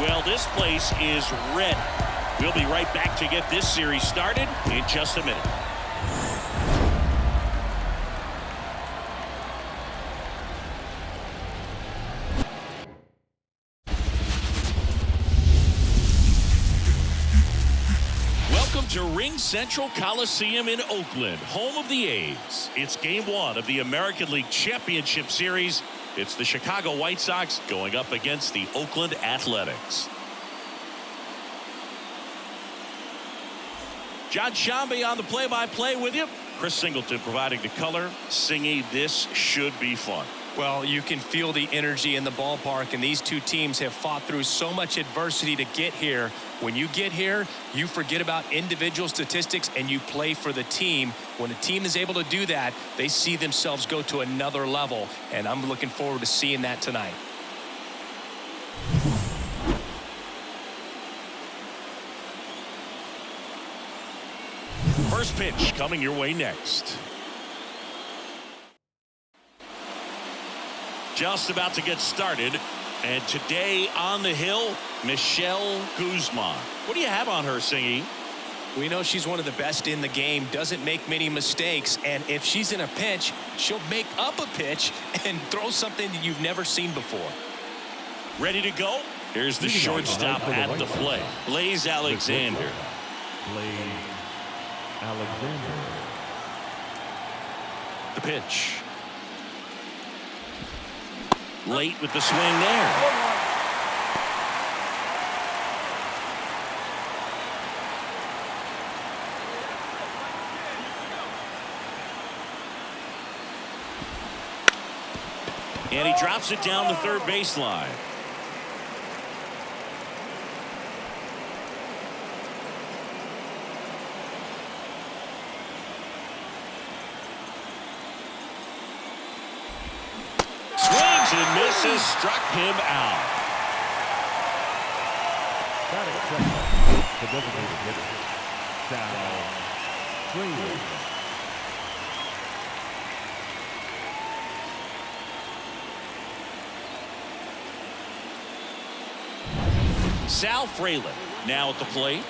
Well, this place is red. We'll be right back to get this series started in just a minute. Welcome to Ring Central Coliseum in Oakland, home of the A's. It's Game 1 of the American League Championship Series. It's the Chicago White Sox going up against the Oakland Athletics. John Shambi on the play-by-play with you. Chris Singleton providing the color. Singy, this should be fun. Well, you can feel the energy in the ballpark, and these two teams have fought through so much adversity to get here. When you get here, you forget about individual statistics and you play for the team. When a team is able to do that, they see themselves go to another level, and I'm looking forward to seeing that tonight. First pitch coming your way next. Just about to get started, and today on the hill, Michelle Guzman. What do you have on her, Singy? We know she's one of the best in the game, doesn't make many mistakes, and if she's in a pinch, she'll make up a pitch and throw something that you've never seen before. Ready to go? Here's the shortstop at the plate, Blaze Alexander. The pitch. Late with the swing there. And he drops it down the third baseline. And misses, struck him out. The designated hitter, Sal Fralin now at the plate.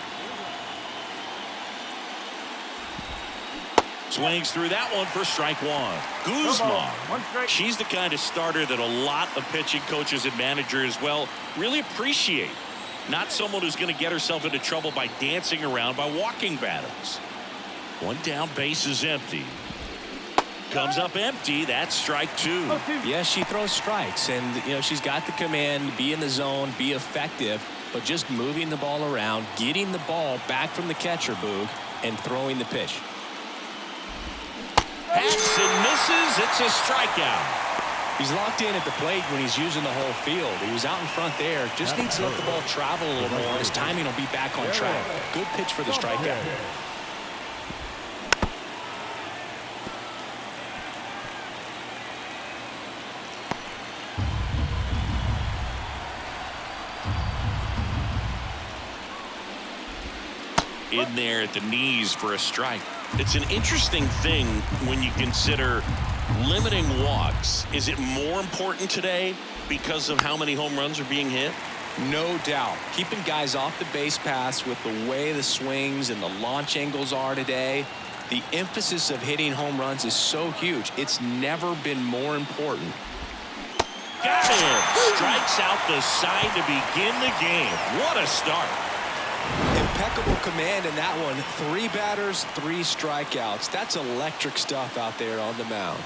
Swings through that one for strike one. Guzman, she's the kind of starter that a lot of pitching coaches and managers, well, really appreciate. Not someone who's going to get herself into trouble by dancing around by walking battles. One down, base is empty. Comes up empty. That's strike two. Yeah, she throws strikes, and you know she's got the command, be in the zone, be effective, but just moving the ball around, getting the ball back from the catcher, Boog, and throwing the pitch. Hacks and misses. It's a strikeout. He's locked in at the plate when he's using the whole field. He was out in front there. Just needs to let the ball travel a little more. His timing will be back on track. Good pitch for the strikeout. In there at the knees for a strike. It's an interesting thing when you consider limiting walks. Is it more important today because of how many home runs are being hit? No doubt. Keeping guys off the base paths with the way the swings and the launch angles are today, the emphasis of hitting home runs is so huge. It's never been more important. Got him. Strikes out the side to begin the game. What a start. Impeccable command in that one. 3 batters, 3 strikeouts. That's electric stuff out there on the mound.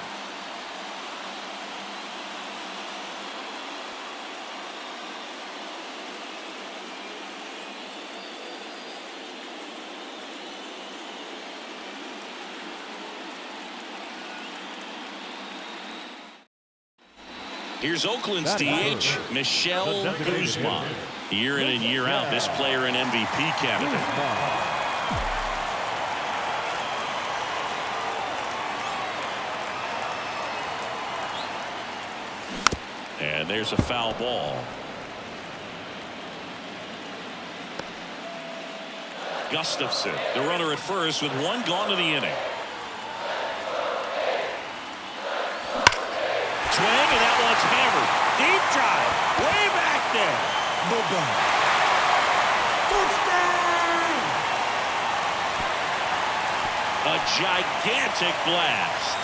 Here's Oakland's DH, Michelle Guzman. Year in and year out, this player an MVP candidate. And there's a foul ball. Gustafson, the runner at first with 1 gone in the inning. Swing, and that one's hammered. Deep drive, way back there. A gigantic blast.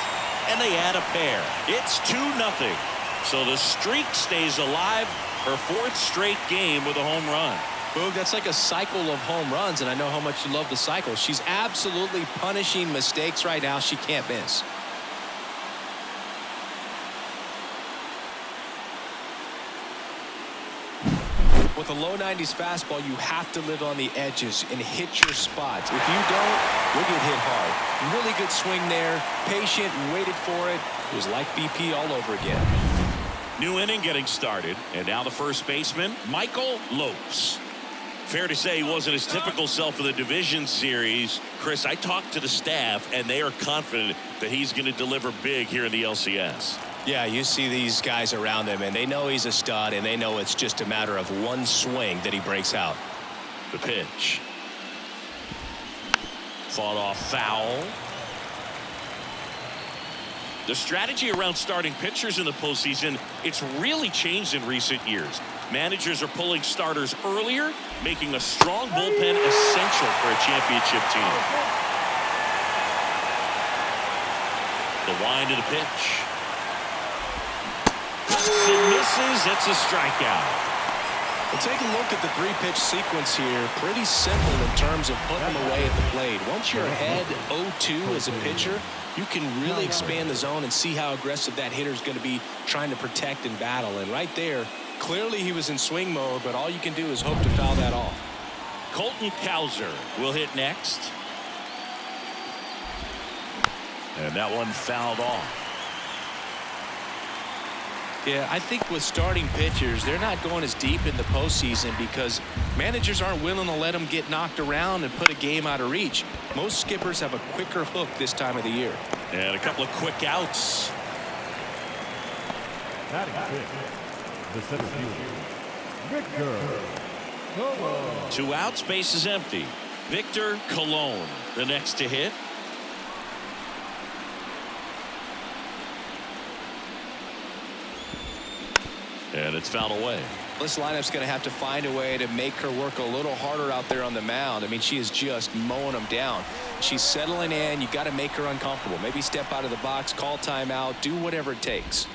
And they add a pair. It's 2-0. So the streak stays alive. Her 4th straight game with a home run. Boog, that's like a cycle of home runs, and I know how much you love the cycle. She's absolutely punishing mistakes right now. She can't miss. With a low 90s fastball, you have to live on the edges and hit your spots. If you don't, you'll get hit hard. Really good swing there. Patient, waited for it. It was like BP all over again. New inning getting started, and now the first baseman, Michael Lopes. Fair to say he wasn't his typical self for the division series. Chris, I talked to the staff, and they are confident that he's going to deliver big here in the LCS. Yeah, you see these guys around him, and they know he's a stud, and they know it's just a matter of one swing that he breaks out. The pitch. Fought off foul. The strategy around starting pitchers in the postseason, it's really changed in recent years. Managers are pulling starters earlier, making a strong bullpen essential for a championship team. The wind of the pitch. Cuts and misses. It's a strikeout. Well, take a look at the 3-pitch sequence here. Pretty simple in terms of putting them away at the plate. Once you're ahead 0-2 as a pitcher, you can really expand the zone and see how aggressive that hitter is going to be trying to protect and battle. And right there, clearly he was in swing mode, but all you can do is hope to foul that off. Colton Cowser will hit next. And that one fouled off. Yeah, I think with starting pitchers, they're not going as deep in the postseason because managers aren't willing to let them get knocked around and put a game out of reach. Most skippers have a quicker hook this time of the year. And a couple of quick outs. Batting fifth, the center fielder, Victor Cologne. 2 outs, base is empty. Victor Cologne, the next to hit. And it's fouled away. This lineup's going to have to find a way to make her work a little harder out there on the mound. I mean, she is just mowing them down. She's settling in. You got to make her uncomfortable. Maybe step out of the box, call timeout, do whatever it takes.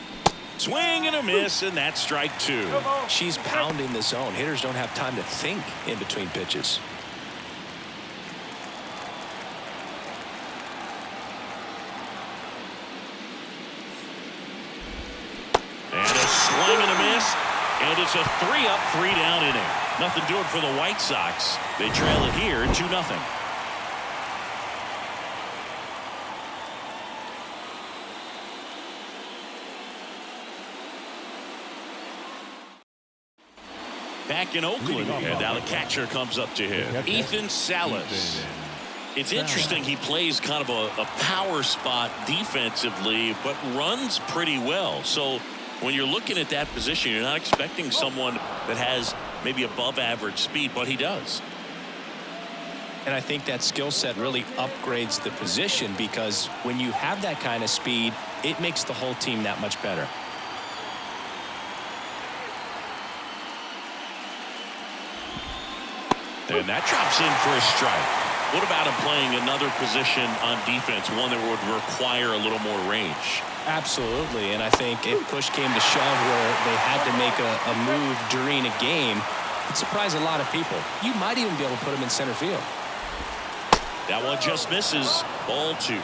Swing and a miss, and that's strike 2. She's pounding the zone. Hitters don't have time to think in between pitches. Swing and a miss, and it's a 3-up, 3-down inning. Nothing doing for the White Sox. They trail it here 2-0. Back in Oakland, and now the catcher comes up to him. Ethan Salas. It's interesting, he plays kind of a power spot defensively, but runs pretty well. So when you're looking at that position, you're not expecting someone that has maybe above average speed, but he does. And I think that skill set really upgrades the position because when you have that kind of speed, it makes the whole team that much better. And that drops in for a strike. What about him playing another position on defense, one that would require a little more range? Absolutely, and I think if push came to shove where they had to make a move during a game, it'd surprise a lot of people. You might even be able to put him in center field. That one just misses. Ball 2.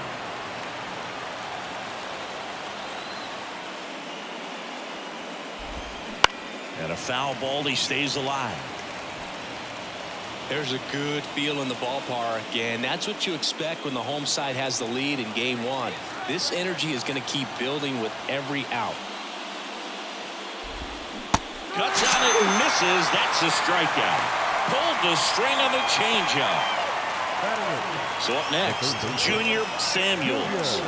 And a foul ball, he stays alive. There's a good feel in the ballpark, and that's what you expect when the home side has the lead in game 1. This energy is going to keep building with every out. Cuts on it and misses. That's a strikeout. Pulled the string on the changeup. So up next, Junior Samuels.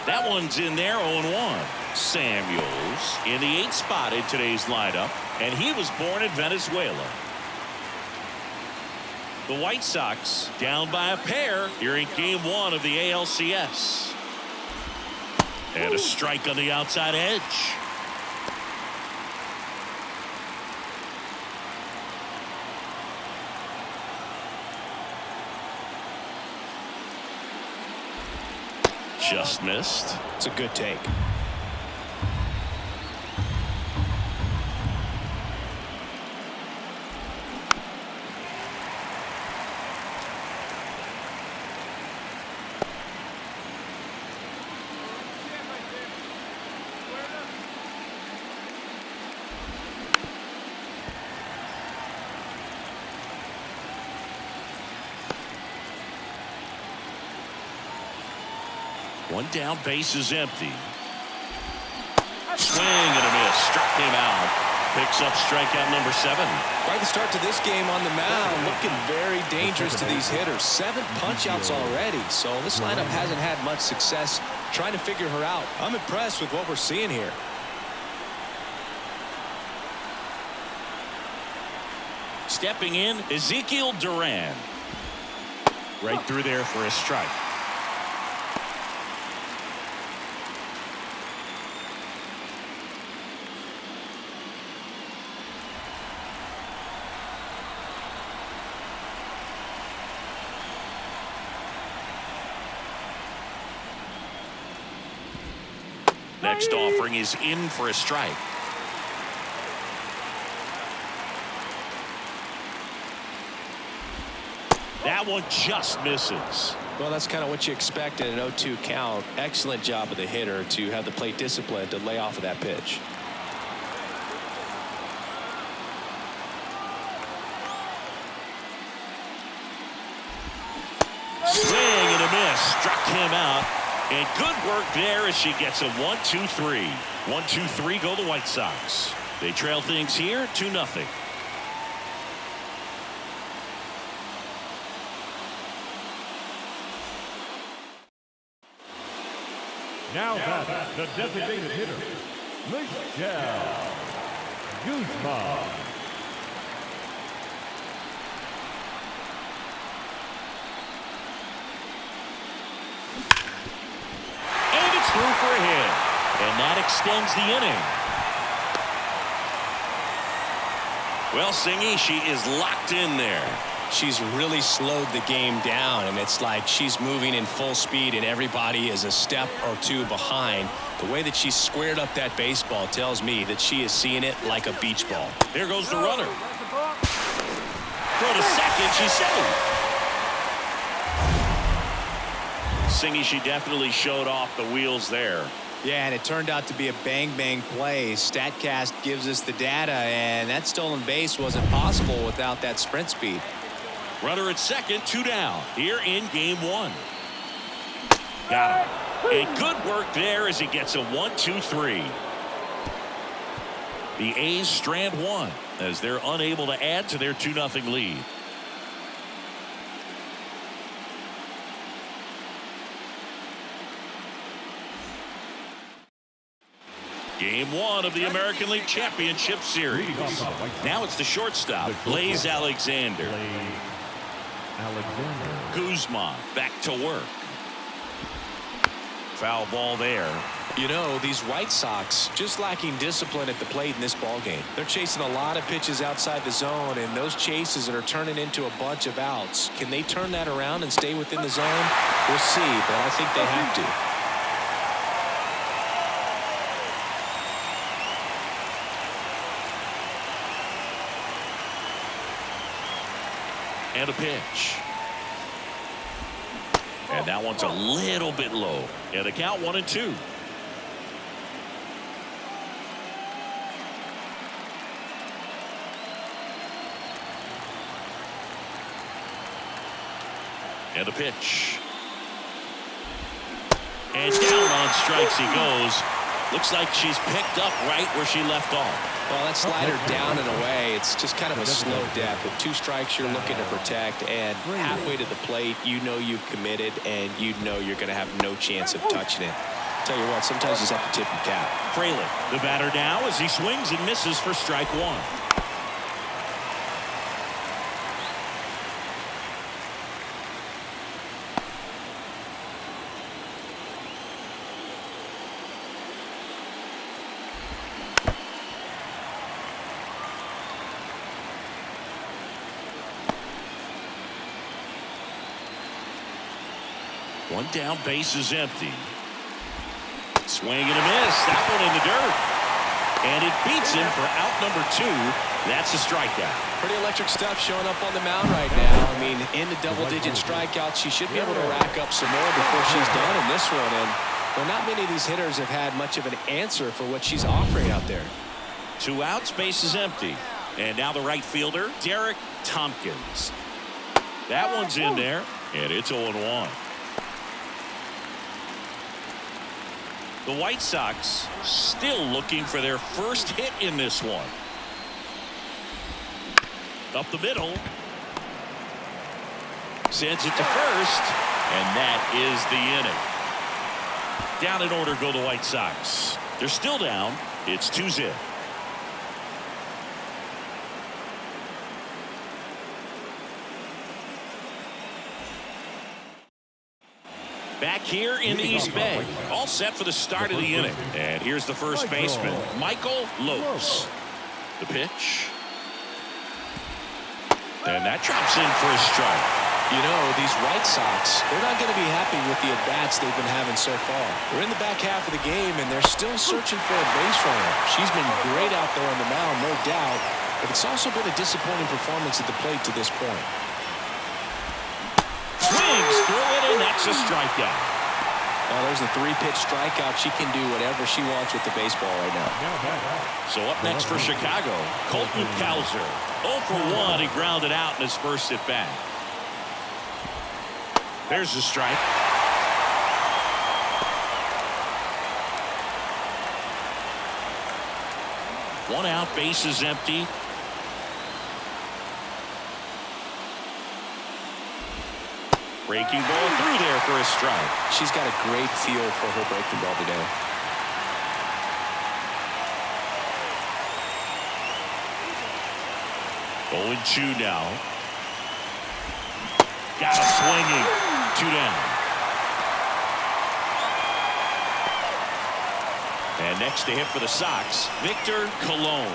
That one's in there, 0-1. Samuels in the 8th spot in today's lineup, and he was born in Venezuela. The White Sox down by a pair here in game 1 of the ALCS. And a strike on the outside edge. Just missed. It's a good take. One down, base is empty. Swing and a miss. Struck him out. Picks up strikeout number 7. Quite the start to this game on the mound. Looking very dangerous to these hitters. 7 punch-outs already. So this lineup hasn't had much success trying to figure her out. I'm impressed with what we're seeing here. Stepping in, Ezekiel Duran. Right through there for a strike. Next offering is in for a strike. That one just misses. Well, that's kind of what you expect in an 0-2 count. Excellent job of the hitter to have the plate discipline to lay off of that pitch. Swing and a miss. Struck him out. And good work there as she gets a 1-2-3. 1-2-3 go the White Sox. They trail things here 2-0. Now that's the designated hitter, Michelle Guzman. Through for a hit, and that extends the inning. Well, Singy, she is locked in there. She's really slowed the game down, and it's like she's moving in full speed and everybody is a step or 2 behind. The way that she squared up that baseball tells me that she is seeing it like a beach ball. There goes the runner. Throw to second, she's safe. Singy, she definitely showed off the wheels there. Yeah, and it turned out to be a bang-bang play. StatCast gives us the data, and that stolen base wasn't possible without that sprint speed. Runner at second, 2 down here in game 1. Got him. And good work there as he gets a 1-2-3. The A's strand 1 as they're unable to add to their 2-0 lead. Game 1 of the American League Championship Series. Now it's the shortstop, Blaze Alexander. Guzman back to work. Foul ball there. You know, these White Sox just lacking discipline at the plate in this ball game. They're chasing a lot of pitches outside the zone, and those chases are turning into a bunch of outs. Can they turn that around and stay within the zone? We'll see, but I think they have to. And a pitch. And that one's a little bit low. And the count 1-2. And a pitch. And down on strikes he goes. Looks like she's picked up right where she left off. Well, that slider down and away, it's just kind of a slow death. With 2 strikes you're looking to protect, and halfway to the plate you know you've committed and you know you're going to have no chance of touching it. Tell you what, sometimes you just have to tip your cap. Fraley, the batter now as he swings and misses for strike 1. One down, base is empty. Swing and a miss. That one in the dirt. And it beats him for out number 2. That's a strikeout. Pretty electric stuff showing up on the mound right now. I mean, in the double-digit strikeouts, she should be able to rack up some more before she's done in this one. And well, not many of these hitters have had much of an answer for what she's offering out there. 2 outs, base is empty. And now the right fielder, Derek Tompkins. That one's in there, and it's 0-1. The White Sox still looking for their first hit in this one. Up the middle. Sends it to first, and that is the inning. Down in order go the White Sox. They're still down. It's 2-0. Back here in the East Bay, all set for the start of the inning. And here's the first baseman, Michael Lopes. The pitch. And that drops in for a strike. You know, these White Sox, they're not going to be happy with the at-bats they've been having so far. We're in the back half of the game, and they're still searching for a base runner. She's been great out there on the mound, no doubt, but it's also been a disappointing performance at the plate to this point. Swings through it, and that's a strikeout. Well, there's a 3-pitch strikeout. She can do whatever she wants with the baseball right now. So up next for Chicago, Colton Cowser. 0 for 1. He grounded out in his first at bat. There's the strike. One out, base is empty. Breaking ball through there for a strike. She's got a great feel for her breaking ball today. Going 2 now. Got him swinging. 2 down. And next to hit for the Sox, Victor Colon.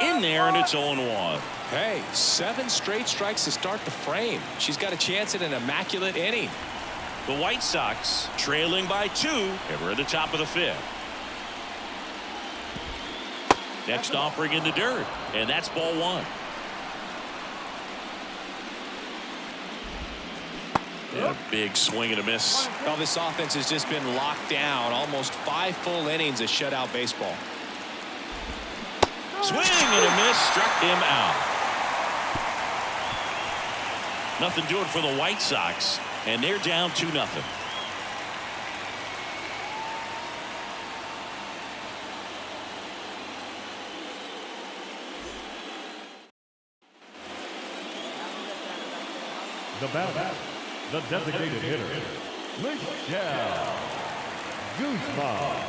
In there, and it's 0-1. Hey, 7 straight strikes to start the frame. She's got a chance at an immaculate inning. The White Sox trailing by 2, and we're at the top of the 5th. Next offering in the dirt, and that's ball 1. And a big swing and a miss. Well, this offense has just been locked down. Almost 5 full innings of shutout baseball. Swing and a miss, struck him out. Nothing doing for the White Sox, and they're down 2-0. The batter, the designated hitter, Michelle Guzman.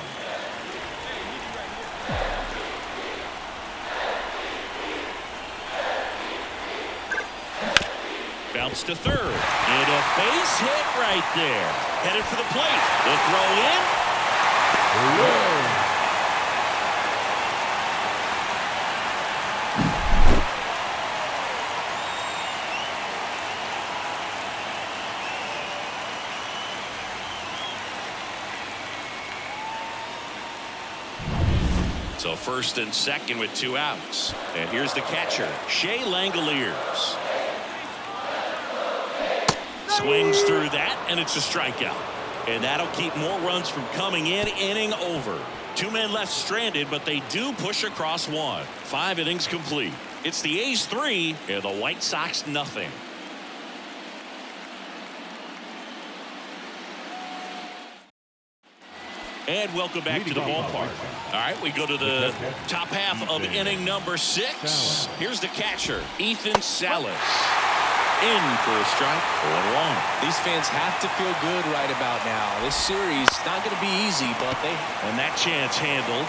Bounce to third. And a base hit right there. Headed for the plate. The throw in. Whoa. So first and second with 2 outs. And here's the catcher, Shea Langoliers. Swings through that, and it's a strikeout. And that'll keep more runs from coming in. Inning over. 2 men left stranded, but they do push across 1. 5 innings complete. It's the A's 3 and the White Sox nothing. And welcome back to the ballpark. All right, we go to the top half of inning number 6. Here's the catcher, Ethan Salas. In for a strike, 0-1. These fans have to feel good right about now. This series not going to be easy, but they... And that chance handled.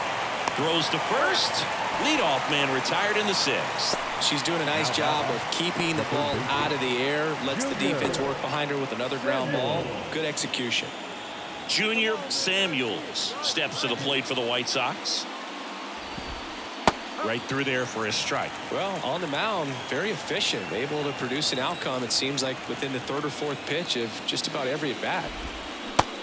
Throws to first. Leadoff man retired in the 6th. She's doing a nice job of keeping the ball out of the air. Lets the defense work behind her with another ground ball. Good execution. Junior Samuels steps to the plate for the White Sox. Right through there for a strike. Well, on the mound, very efficient, able to produce an outcome, it seems like, within the third or fourth pitch of just about every at bat.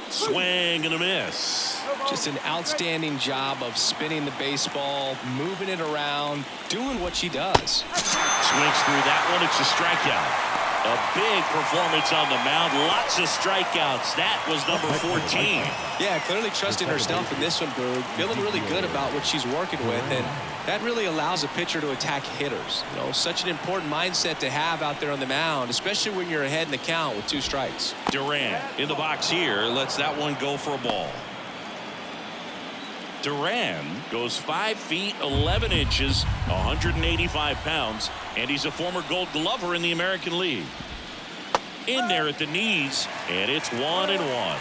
Swing and a miss. Just an outstanding job of spinning the baseball, moving it around, doing what she does. Swings through that one. It's a strikeout. A big performance on the mound. Lots of strikeouts. That was number 14. Yeah, clearly trusting herself in this one, Boog. Feeling really good about what she's working with, and that really allows a pitcher to attack hitters. You know, such an important mindset to have out there on the mound, especially when you're ahead in the count with 2 strikes. Duran in the box here. Lets that one go for a ball. Duran goes 5 feet 11 inches, 185 pounds, and he's a former Gold Glover in the American League. In there at the knees, and it's 1-1.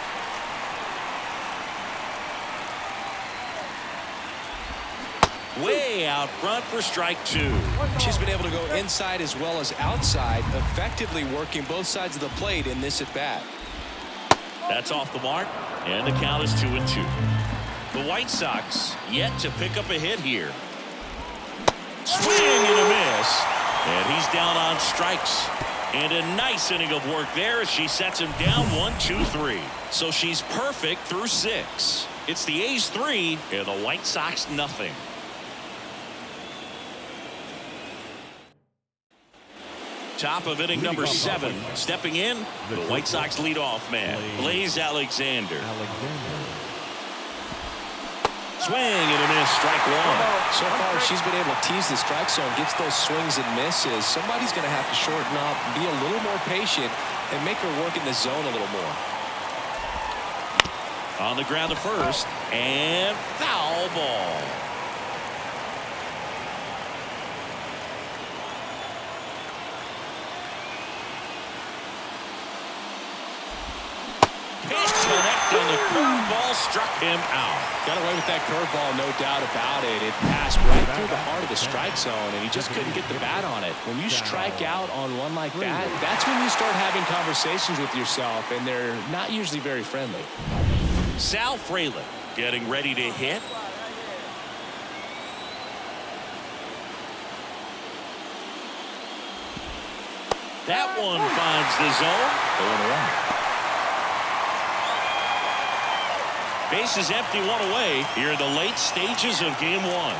Way out front for strike 2. She's been able to go inside as well as outside, effectively working both sides of the plate in this at bat. That's off the mark, and the count is 2-2. The White Sox yet to pick up a hit here. Swing and a miss. And he's down on strikes. And a nice inning of work there as she sets him down 1-2-3. So she's perfect through 6. It's the A's 3 and the White Sox nothing. Top of inning number 7. Stepping in, the White Sox leadoff man, Blaze Alexander. Swing and a miss, strike 1. So far, she's been able to tease the strike zone, gets those swings and misses. Somebody's going to have to shorten up, be a little more patient, and make her work in the zone a little more. On the ground to first, and foul ball. Connect on the curveball, struck him out. Got away with that curveball, no doubt about it. It passed right through the heart of the strike zone, and he just couldn't get the bat on it. When you strike out on one like that, that's when you start having conversations with yourself, and they're not usually very friendly. Sal Fralin getting ready to hit. That one finds the zone. 0-1. Bases empty, 1 away here in the late stages of game 1.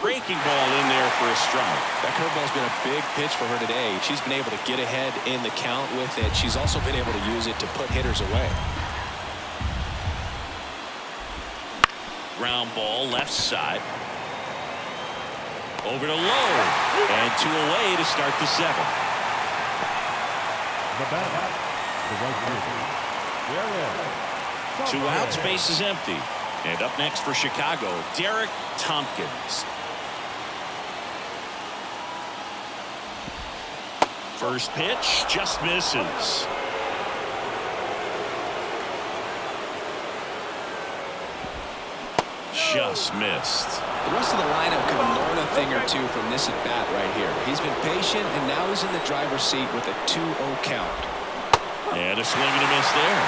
Breaking ball in there for a strike. That curveball's been a big pitch for her today. She's been able to get ahead in the count with it. She's also been able to use it to put hitters away. Ground ball left side. Over to low. And 2 away to start the 7th. The bat, the right fielder. 2 outs, base is empty. And up next for Chicago, Derek Tompkins. First pitch just misses. Just missed. The rest of the lineup could learn a thing or 2 from this at bat right here. He's been patient, and now he's in the driver's seat with a 2-0 count. And a swing and a miss there.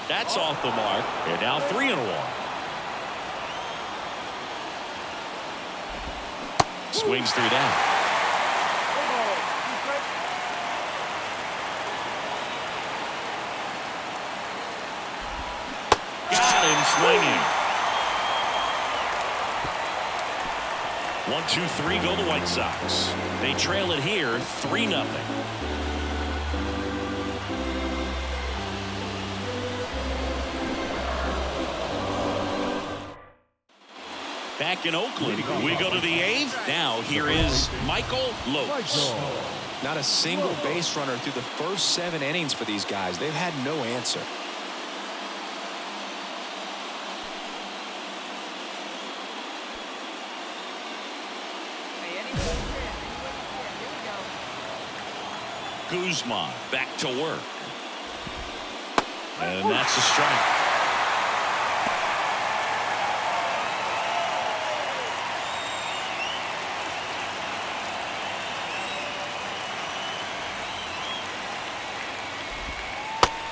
That's off the mark. And now 3-1. Swings through that. Swinging. 1-2-3 go the White Sox. They trail it here 3-0. Back in Oakland, we go to the 8th. Now here is Michael Lopes. Not a single base runner through the first 7 innings for these guys. They've had no answer. Guzman back to work. And that's a strike.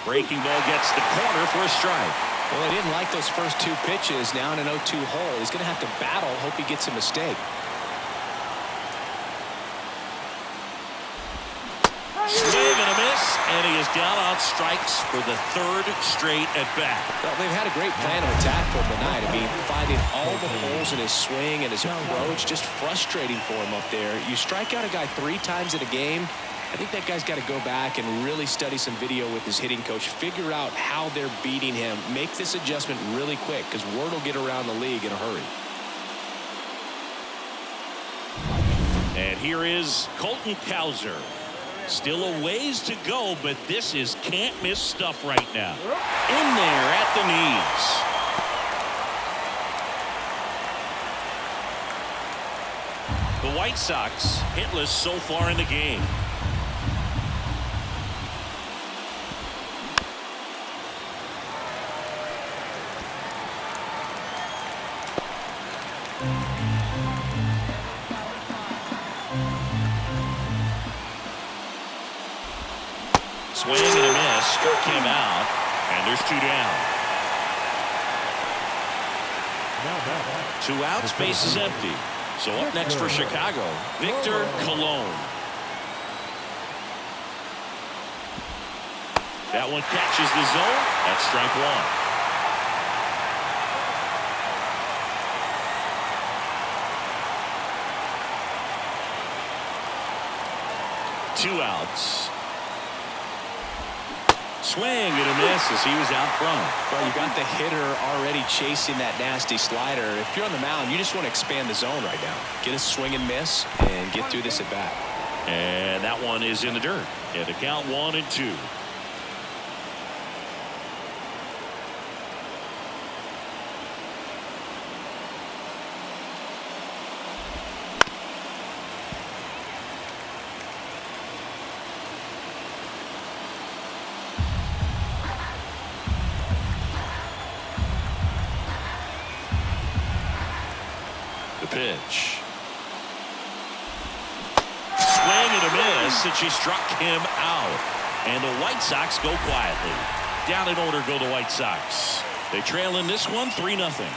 Breaking ball gets the corner for a strike. Well, I didn't like those first two pitches. Now in an 0-2 hole. He's going to have to battle. Hope he gets a mistake. Swing and a miss, and he is down on strikes for the third straight at bat. Well, they've had a great plan of attack for him tonight. I mean, finding all the holes in his swing and his approach, just frustrating for him up there. You strike out a guy 3 times in a game, I think that guy's got to go back and really study some video with his hitting coach, figure out how they're beating him, make this adjustment really quick, because word will get around the league in a hurry. And here is Colton Cowser. Still a ways to go, but this is can't-miss stuff right now. In there at the knees. The White Sox hitless so far in the game. Swing and a miss, struck him out, and there's 2 down. 2 outs, base is empty. So up next for Chicago, Victor Colon. That one catches the zone. That's strike 1. 2 outs. Swing and a miss as he was out front. Well, you got the hitter already chasing that nasty slider. If you're on the mound, you just want to expand the zone right now. Get a swing and miss and get through this at bat. And that one is in the dirt. And the count 1-2. Pitch. Swing and a miss, and she struck him out. And the White Sox go quietly. Down in order go the White Sox. They trail in this one 3-0.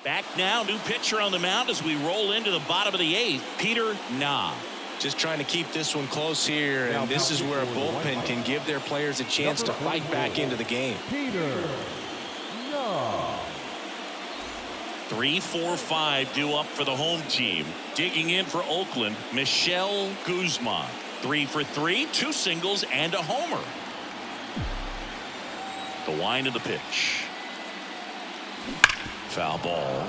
Back now, new pitcher on the mound as we roll into the bottom of the 8th, Peter Nah. Just trying to keep this one close here, and this is where a bullpen can give their players a chance to fight back into the game. 3-4-5 due up for the home team. Digging in for Oakland, Michelle Guzman. 3 for 3, 2 singles and a homer. The wind of the pitch. Foul ball.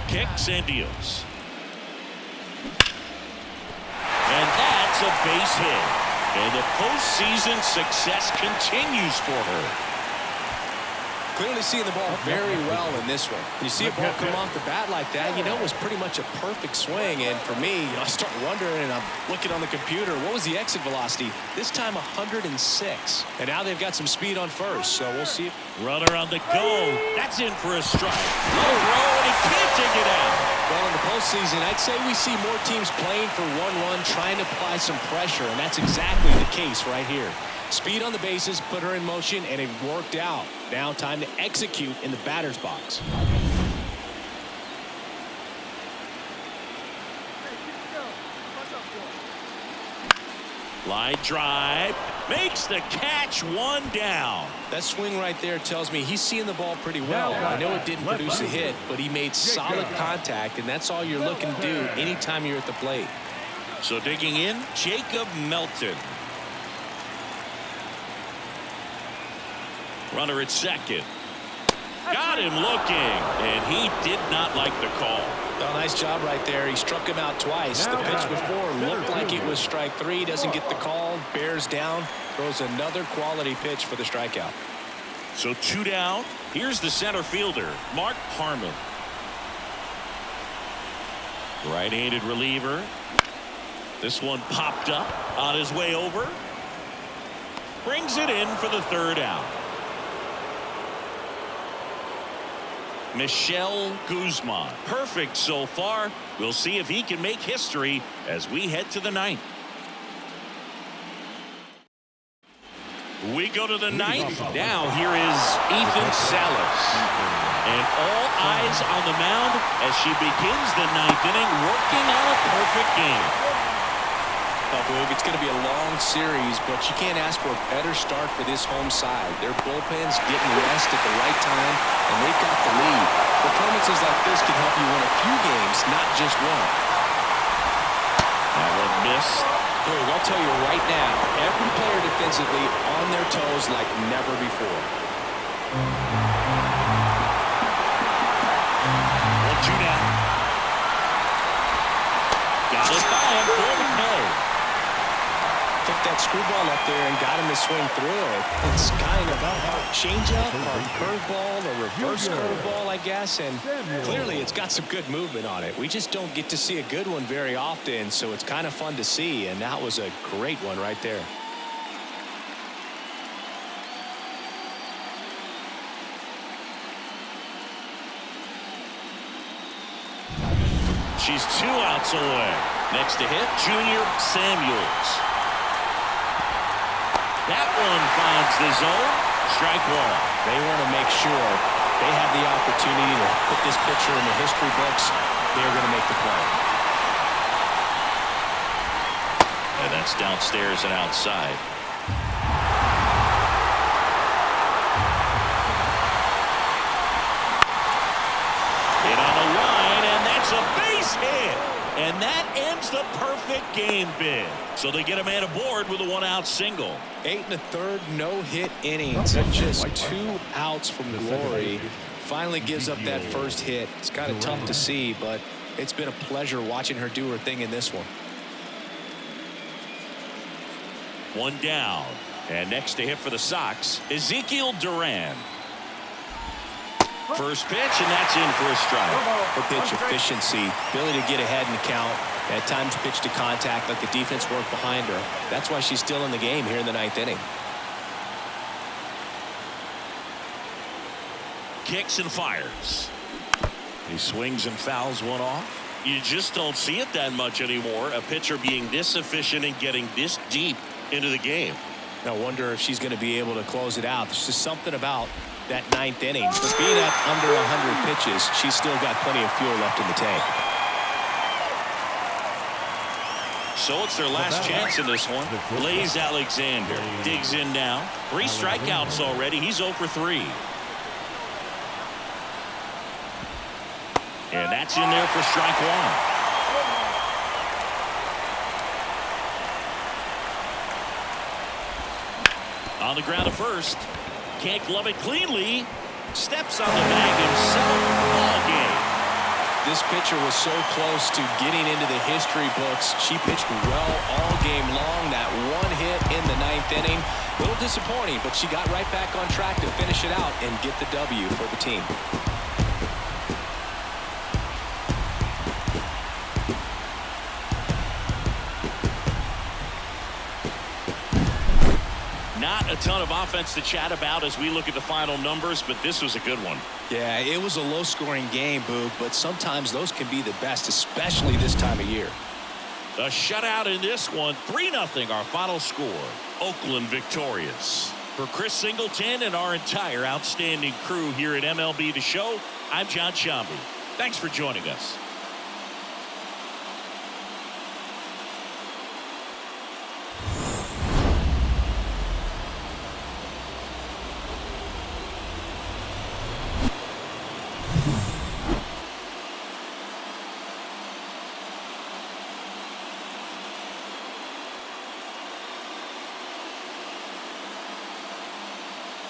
Kicks and deals. And that's a base hit. And the postseason success continues for her. Clearly seeing the ball very well in this one. When you see a ball come off the bat like that, you know it was pretty much a perfect swing. And for me, I start wondering, and I'm looking on the computer, what was the exit velocity? This time 106. And now they've got some speed on first, so we'll see. Runner on the go. That's in for a strike. Low throw, and he can't take it out. Well, in the postseason, I'd say we see more teams playing for 1-1, trying to apply some pressure, and that's exactly the case right here. Speed on the bases, put her in motion, and it worked out. Now time to execute in the batter's box. Line drive. Makes the catch, 1 down. That swing right there tells me he's seeing the ball pretty well. I know it didn't produce a hit, but he made solid contact, and that's all you're looking to do anytime you're at the plate. So digging in, Jacob Melton. Runner at second. Got him looking, and he did not like the call. Well, nice job right there. He struck him out twice. The pitch before looked like it was strike 3. Doesn't get the call. Bears down. Throws another quality pitch for the strikeout. So 2 down. Here's the center fielder, Mark Harmon. Right-handed reliever. This one popped up on his way over. brings it in for the third out. Michelle Guzman. Perfect so far. We'll see if he can make history as we head to the ninth. We go to the ninth. Now here is Ethan Salas. And all eyes on the mound as she begins the ninth inning, working on a perfect game. It's going to be a long series, but you can't ask for a better start for this home side. Their bullpen's getting rest at the right time, and they've got the lead. Performances like this can help you win a few games, not just one. That one missed. Dude, I'll tell you right now, every player defensively on their toes like never before. 1-2 now. Got it by him for the play. Took that screwball up there and got him to swing through it. It's kind of a changeup, a curveball, a reverse curveball, I guess. And clearly it's got some good movement on it. We just don't get to see a good one very often, so it's kind of fun to see. And that was a great one right there. She's 2 outs away. Next to hit, Junior Samuels. That one finds the zone. Strike one. They want to make sure they have the opportunity to put this pitcher in the history books. They're going to make the play. And that's downstairs and outside. Hit on the line, and that's a base hit. And that ends the perfect game bid. So they get a man aboard with a 1-out single. 8 1/3 no-hit innings. Just 2 outs from glory. Finally gives up that first hit. It's kind of tough to see, but it's been a pleasure watching her do her thing in this one. 1 down. And next to hit for the Sox, Ezekiel Duran. First pitch, and that's in for a strike. Her pitch efficiency, ability to get ahead in the count, at times pitch to contact, let the defense work behind her. That's why she's still in the game here in the 9th inning. Kicks and fires. He swings and fouls one off. You just don't see it that much anymore. A pitcher being this efficient and getting this deep into the game. I wonder if she's going to be able to close it out. There's just something about that 9th inning. But being at under 100 pitches, she's still got plenty of fuel left in the tank. So it's their last chance in this one. Blaze Alexander digs in now. 3 strikeouts already. He's 0 for 3. And that's in there for strike one. On the ground at first. Can't glove it cleanly. Steps on the bag himself. Ball game. This pitcher was so close to getting into the history books. She pitched well all game long. That one hit in the 9th inning. A little disappointing, but she got right back on track to finish it out and get the W for the team. Not a ton of offense to chat about as we look at the final numbers, but this was a good one. Yeah, it was a low-scoring game, Boog, but sometimes those can be the best, especially this time of year. A shutout in this one, 3-0 our final score. Oakland victorious. For Chris Singleton and our entire outstanding crew here at MLB The Show, I'm John Shambi. Thanks for joining us.